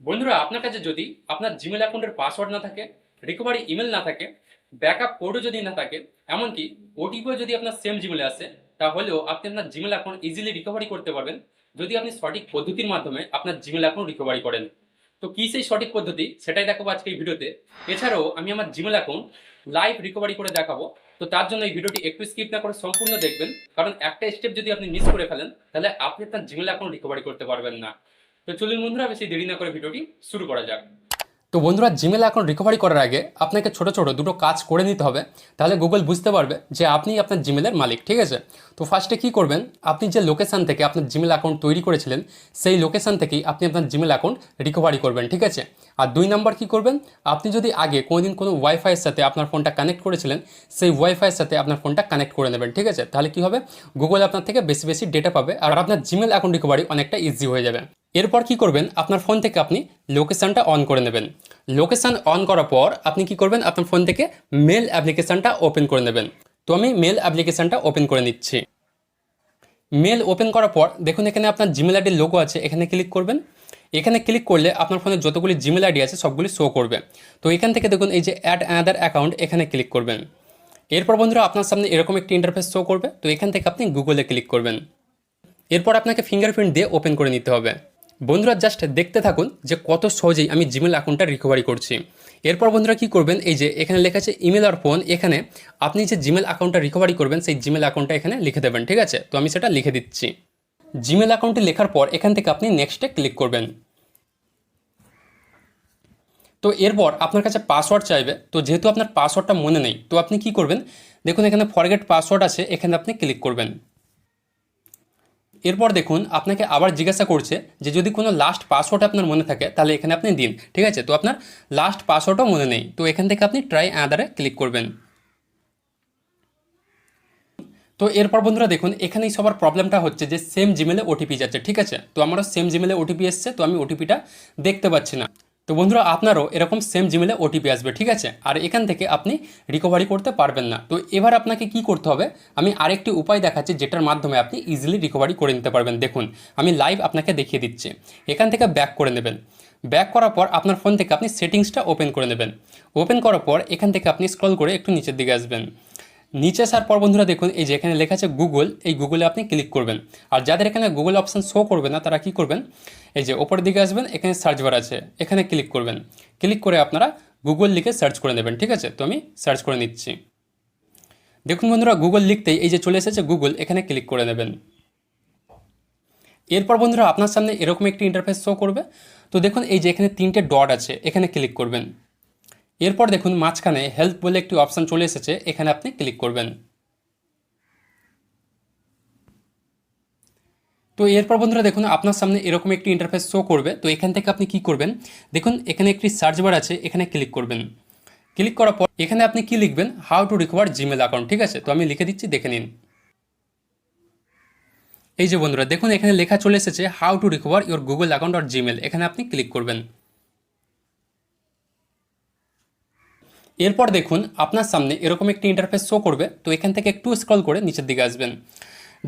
বন্ধুরা, আপনার কাছে যদি আপনার জিমেল অ্যাকাউন্টের পাসওয়ার্ড না থাকে, রিকভারি ইমেল না থাকে, ব্যাকআপ কোডও যদি না থাকে, এমনকি ওটিপিও যদি আপনার সেম জিমেলে আসে, তাহলেও আপনি আপনার জিমেল অ্যাকাউন্ট ইজিলি রিকভারি করতে পারবেন যদি আপনি সঠিক পদ্ধতির মাধ্যমে আপনার জিমেল অ্যাকাউন্ট রিকভারি করেন। তো কি সেই সঠিক পদ্ধতি সেটাই দেখাবো আজকে এই ভিডিওতে। এছাড়াও আমি আমার জিমেল অ্যাকাউন্ট লাইভ রিকভারি করে দেখাবো। তো তার জন্য এই ভিডিওটি একটু স্কিপ না করে সম্পূর্ণ দেখবেন, কারণ একটা স্টেপ যদি আপনি মিস করে ফেলেন তাহলে আপনি আপনার জিমেল অ্যাকাউন্ট রিকভারি করতে পারবেন না। তো চলুন বন্ধুরা, বেশি দেরি না করে ভিডিওটি শুরু করা যাক। তো বন্ধুরা, জিমেল অ্যাকাউন্ট রিকভারি করার আগে আপনাকে ছোট ছোট দুটো কাজ করে নিতে হবে, তাহলে গুগল বুঝতে পারবে যে আপনি আপনার জিমেলের মালিক। ঠিক আছে? তো ফার্স্টে কি করবেন, আপনি যে লোকেশান থেকে আপনার জিমেল অ্যাকাউন্ট তৈরি করেছিলেন সেই লোকেশান থেকেই আপনি আপনার জিমেল অ্যাকাউন্ট রিকভারি করবেন। ঠিক আছে? আর 2 নম্বর কি করবেন, আপনি যদি আগে কোনোদিন কোনো ওয়াইফাইয়ের সাথে আপনার ফোনটা কানেক্ট করেছিলেন, সেই ওয়াইফাইয়ের সাথে আপনার ফোনটা কানেক্ট করে নেবেন। ঠিক আছে? তাহলে কি হবে, গুগল আপনার থেকে বেশি বেশি ডেটা পাবে আর আপনার জিমেল অ্যাকাউন্ট রিকভারি অনেকটা ইজি হয়ে যাবে। এরপর কি করবেন, আপনার ফোন থেকে আপনি লোকেশানটা অন করে নেবেন। লোকেশান অন করার পর আপনি কি করবেন, আপনার ফোন থেকে মেল অ্যাপ্লিকেশানটা ওপেন করে নেবেন। তো আমি মেল অ্যাপ্লিকেশানটা ওপেন করে নিচ্ছি। মেল ওপেন করার পর দেখুন এখানে আপনার জিমেল আইডির লোগো আছে, এখানে ক্লিক করবেন। এখানে ক্লিক করলে আপনার ফোনে যতগুলি জিমেল আইডি আছে সবগুলি শো করবে। তো এখান থেকে দেখুন এই যে অ্যাড অ্যানাদার অ্যাকাউন্ট, এখানে ক্লিক করবেন। এরপর বন্ধুরা আপনার সামনে এরকম একটি ইন্টারফেস শো করবে। তো এখান থেকে আপনি গুগলে ক্লিক করবেন। এরপর আপনাকে ফিঙ্গারপ্রিন্ট দিয়ে ওপেন করে নিতে হবে। বন্ধুরা জাস্ট দেখতে থাকুন যে কত সহজেই আমি জিমেল অ্যাকাউন্টটা রিকভারি করছি। এরপর বন্ধুরা কি করবেন, এই যে এখানে লেখা আছে ইমেল আর ফোন, এখানে আপনি যে জিমেল অ্যাকাউন্টটা রিকভারি করবেন সেই জিমেল অ্যাকাউন্টটা এখানে লিখে দেবেন। ঠিক আছে? তো আমি সেটা লিখে দিচ্ছি। জিমেল অ্যাকাউন্টটি লেখার পর এখান থেকে আপনি নেক্সটে ক্লিক করবেন। তো এরপর আপনার কাছে পাসওয়ার্ড চাইবে। তো যেহেতু আপনার পাসওয়ার্ডটা মনে নেই, তো আপনি কি করবেন, দেখুন এখানে ফরগেট পাসওয়ার্ড আছে, এখানে আপনি ক্লিক করবেন। এরপর দেখুন আপনাকে আবার জিজ্ঞাসা করছে যে যদি কোনো লাস্ট পাসওয়ার্ড আপনার মনে থাকে তাহলে এখানে আপনি দিন। ঠিক আছে? তো আপনার লাস্ট পাসওয়ার্ডও মনে নেই, তো এখান থেকে আপনি ট্রাই অ্যানাদারে ক্লিক করবেন। তো এরপর বন্ধুরা দেখুন এখানেই সবার প্রবলেমটা হচ্ছে যে সেম জিমেলে ওটিপি যাচ্ছে। ঠিক আছে? তো আমারও সেম জিমেলে ওটিপি এসছে, তো আমি ওটিপিটা দেখতে পাচ্ছি না। তো বন্ধুরা আপনারও এরকম সেম জিমেলে ওটিপি আসবে। ঠিক আছে? আর এখান থেকে আপনি রিকভারি করতে পারবেন না। তো এবার আপনাকে কি করতে হবে, আমি আরেকটি উপায় দেখাচ্ছি যেটার মাধ্যমে আপনি ইজিলি রিকভারি করে নিতে পারবেন। দেখুন আমি লাইভ আপনাকে দেখিয়ে দিচ্ছি। এখান থেকে ব্যাক করে নেবেন। ব্যাক করার পর আপনার ফোন থেকে আপনি সেটিংসটা ওপেন করে নেবেন। ওপেন করার পর এখান থেকে আপনি স্ক্রল করে একটু নিচের দিকে আসবেন। নিচে আসার পর বন্ধুরা দেখুন এই যে এখানে লেখা আছে গুগল, এই গুগলে আপনি ক্লিক করবেন। আর যাদের এখানে গুগল অপশান শো করবে না তারা কি করবেন, এই যে ওপরের দিকে আসবেন, এখানে সার্চ বার আছে, এখানে ক্লিক করবেন। ক্লিক করে আপনারা গুগল লিখে সার্চ করে নেবেন। ঠিক আছে? তো আমি সার্চ করে নিচ্ছি। দেখুন বন্ধুরা গুগল লিখতেই এই যে চলে এসেছে গুগল, এখানে ক্লিক করে নেবেন। এরপর বন্ধুরা আপনার সামনে এরকম একটি ইন্টারফেস শো করবে। তো দেখুন এই যে এখানে 3টে ডট আছে, এখানে ক্লিক করবেন। এরপর দেখুন মাঝখানে হেল্প বলে একটি অপশান চলে এসেছে, এখানে আপনি ক্লিক করবেন। তো এরপর বন্ধুরা দেখুন আপনার সামনে এরকম একটি ইন্টারফেস শো করবে। তো এখান থেকে আপনি কি করবেন, দেখুন এখানে একটি সার্চ বার আছে, এখানে ক্লিক করবেন। ক্লিক করার পর এখানে আপনি কি লিখবেন, how to recover Gmail account. ঠিক আছে? তো আমি লিখে দিচ্ছি, দেখে নিন। এই যে বন্ধুরা দেখুন এখানে লেখা চলে এসেছে how to recover your Google account or Gmail, এখানে আপনি ক্লিক করবেন। এরপর দেখুন আপনার সামনে এরকম একটি ইন্টারফেস শো করবে। তো এখান থেকে একটু স্ক্রল করে নিচের দিকে আসবেন।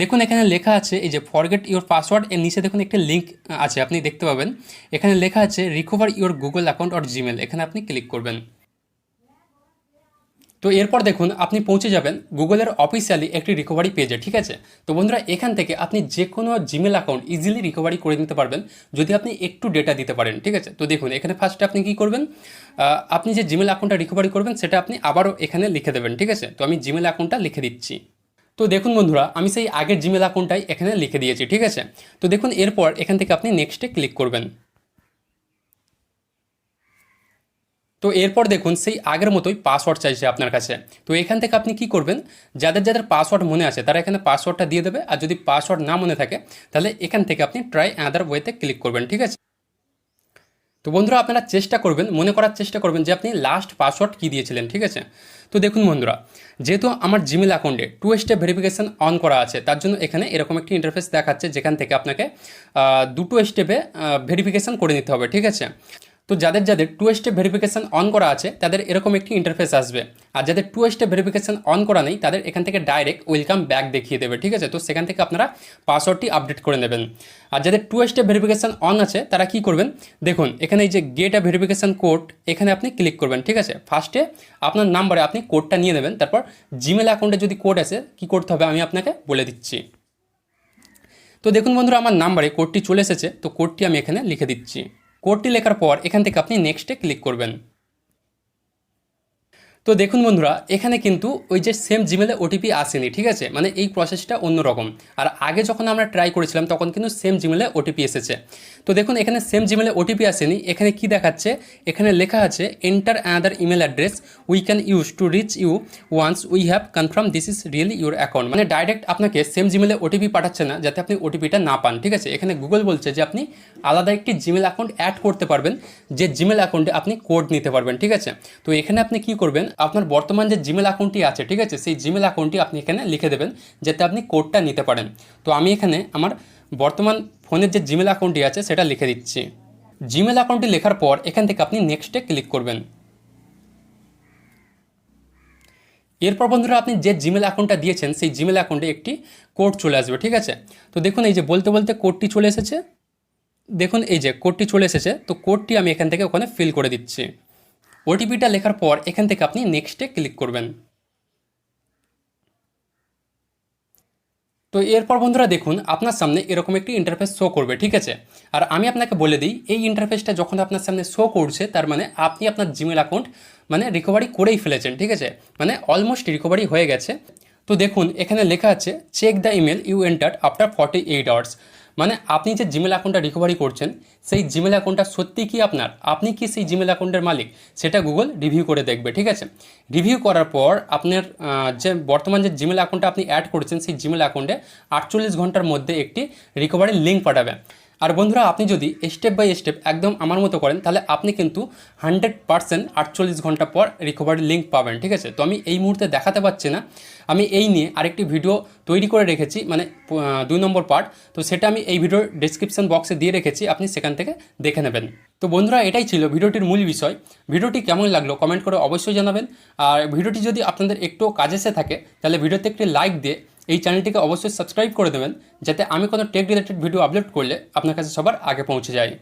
দেখুন এখানে লেখা আছে এই যে ফরগেট ইওর পাসওয়ার্ড, এর নিচে দেখুন একটি লিঙ্ক আছে, আপনি দেখতে পাবেন। এখানে লেখা আছে recover your Google account or Gmail, এখানে আপনি ক্লিক করবেন। তো এরপর দেখুন আপনি পৌঁছে যাবেন গুগলের অফিসিয়ালি একটি রিকভারি পেজে। ঠিক আছে? তো বন্ধুরা এখান থেকে আপনি যে কোনো জিমেল অ্যাকাউন্ট ইজিলি রিকভারি করে নিতে পারবেন যদি আপনি একটু ডেটা দিতে পারেন। ঠিক আছে? তো দেখুন এখানে ফার্স্টে আপনি কি করবেন, আপনি যে জিমেল অ্যাকাউন্টটা রিকভারি করবেন সেটা আপনি আবারও এখানে লিখে দেবেন। ঠিক আছে? তো আমি জিমেল অ্যাকাউন্টটা লিখে দিচ্ছি। তো দেখুন বন্ধুরা আমি সেই আগের জিমেল অ্যাকাউন্টটাই এখানে লিখে দিয়েছি। ঠিক আছে? তো দেখুন এরপর এখান থেকে আপনি নেক্সটে ক্লিক করবেন। তো এরপর দেখুন সেই আগের মতোই পাসওয়ার্ড চাইছে আপনার কাছে। তো এখান থেকে আপনি কি করবেন, যাদের যাদের পাসওয়ার্ড মনে আছে তারা এখানে পাসওয়ার্ডটা দিয়ে দেবে, আর যদি পাসওয়ার্ড না মনে থাকে তাহলে এখান থেকে আপনি ট্রাই অ্যানাদার ওয়েতে ক্লিক করবেন। ঠিক আছে? তো বন্ধুরা আপনারা চেষ্টা করবেন, মনে করার চেষ্টা করবেন যে আপনি লাস্ট পাসওয়ার্ড কী দিয়েছিলেন। ঠিক আছে? তো দেখুন বন্ধুরা যেহেতু আমার জিমেল অ্যাকাউন্টে 2 স্টেপ ভেরিফিকেশান অন করা আছে, তার জন্য এখানে এরকম একটি ইন্টারফেস দেখাচ্ছে যেখান থেকে আপনাকে 2 স্টেপে ভেরিফিকেশান করে নিতে হবে। ঠিক আছে? তো তো যাদের যাদের 2 স্টেপ ভেরিফিকেশন অন করা আছে তাদের এরকম একটি ইন্টারফেস আসবে, আর যাদের 2 স্টেপ ভেরিফিকেশন অন করা নেই তাদের এখান থেকে ডাইরেক্ট ওয়েলকাম ব্যাক দেখিয়ে দেবে, ঠিক আছে। তো সেখান থেকে আপনারা পাসওয়ার্ডটি আপডেট করে নেবেন। আর যাদের 2 স্টেপ ভেরিফিকেশন অন আছে তারা কি করবেন, দেখুন এখানে এই যে গেট আ ভেরিফিকেশন কোড, এখানে আপনি ক্লিক করবেন, ঠিক আছে। ফার্স্টে আপনার নাম্বারে আপনি কোডটা নিয়ে নেবেন, তারপর জিমেল অ্যাকাউন্টে যদি কোড আসে কী করতে হবে আমি আপনাকে বলে দিচ্ছি। তো দেখুন বন্ধুরা, আমার নাম্বারে কোডটি চলে এসেছে, তো কোডটি আমি এখানে লিখে দিচ্ছি। কোডটি লেখার পর এখান থেকে আপনি নেক্সটে ক্লিক করবেন। তো দেখুন বন্ধুরা, এখানে কিন্তু ওই যে সেম জিমেলে ওটিপি আসেনি, ঠিক আছে, মানে এই প্রসেসটা অন্যরকম। আর আগে যখন আমরা ট্রাই করেছিলাম তখন কিন্তু সেম জিমেলে ওটিপি এসেছে। তো দেখুন এখানে সেম জিমেলে ওটিপি আসেনি, এখানে কি দেখাচ্ছে, এখানে লেখা আছে enter another email address we can use to reach you once we have confirm this is really your account. মানে ডাইরেক্ট আপনাকে সেম জিমেলে ওটিপি পাঠাচ্ছে না যাতে আপনি ওটিপিটা না পান, ঠিক আছে। এখানে গুগল বলছে যে আপনি আলাদা একটি জিমেল অ্যাকাউন্ট অ্যাড করতে পারবেন, যে জিমেল অ্যাকাউন্টে আপনি কোড নিতে পারবেন, ঠিক আছে। তো এখানে আপনি কি করবেন, আপনার বর্তমান যে জিমেল অ্যাকাউন্টটি আছে, ঠিক আছে, সেই জিমেল অ্যাকাউন্টটি আপনি এখানে লিখে দেবেন যাতে আপনি কোডটা নিতে পারেন। তো আমি এখানে আমার বর্তমান ফোনের যে জিমেল অ্যাকাউন্টটি আছে সেটা লিখে দিচ্ছি। জিমেল অ্যাকাউন্টটি লেখার পর এখান থেকে আপনি নেক্সটে ক্লিক করবেন। এরপর বন্ধুরা আপনি যে জিমেল অ্যাকাউন্টটা দিয়েছেন সেই জিমেল অ্যাকাউন্টে একটি কোড চলে আসবে, ঠিক আছে। তো দেখুন এই যে বলতে বলতে কোডটি চলে এসেছে, দেখুন এই যে কোডটি চলে এসেছে। তো কোডটি আমি এখান থেকে ওখানে ফিল করে দিচ্ছি। ওটিপিটা লেখার পর এখান থেকে আপনি নেক্সটে ক্লিক করবেন। তো এরপর বন্ধুরা দেখুন আপনার সামনে এরকম একটি ইন্টারফেস শো করবে, ঠিক আছে। আর আমি আপনাকে বলে দিই, এই ইন্টারফেসটা যখন আপনার সামনে শো করছে তার মানে আপনি আপনার জিমেল অ্যাকাউন্ট মানে রিকভারি করেই ফেলেছেন, ঠিক আছে, মানে অলমোস্ট রিকভারি হয়ে গেছে। তো দেখুন এখানে লেখা আছে check the email you entered after 48 hours. মানে আপনি যে জিমেল অ্যাকাউন্টটা রিকভারি করছেন সেই জিমেল অ্যাকাউন্টটা সত্যি কি আপনার, আপনি কি সেই জিমেল অ্যাকাউন্টের মালিক, সেটা গুগল রিভিউ করে দেখবে, ঠিক আছে। রিভিউ করার পর আপনার যে বর্তমান যে জিমেল অ্যাকাউন্টটা আপনি অ্যাড করেছেন সেই জিমেল অ্যাকাউন্টে 48 ঘন্টার মধ্যে একটি রিকভারি লিঙ্ক পাঠাবে। আর বন্ধুরা আপনি যদি স্টেপ বাই স্টেপ একদম আমার মতো করেন তাহলে আপনি কিন্তু 100% 48 ঘন্টা পর রিকভারি লিঙ্ক পাবেন, ঠিক আছে। তো আমি এই মুহূর্তে দেখাতে পারছি না, আমি এই নিয়ে আরেকটি ভিডিও তৈরি করে রেখেছি, মানে 2 নম্বর পার্ট। তো সেটা আমি এই ভিডিওর ডেসক্রিপশন বক্সে দিয়ে রেখেছি, আপনি সেখান থেকে দেখে নেবেন। তো বন্ধুরা এটাই ছিল ভিডিওটির মূল বিষয়। ভিডিওটি কেমন লাগলো কমেন্ট করে অবশ্যই জানাবেন। আর ভিডিওটি যদি আপনাদের একটু কাজে এসে থাকে তাহলে ভিডিওতে একটি লাইক দিয়ে এই চ্যানেলটিকে অবশ্যই সাবস্ক্রাইব করে দেবেন, যাতে আমি কোনো টেক রিলেটেড ভিডিও আপলোড করলে আপনার কাছে সবার আগে পৌঁছে যায়।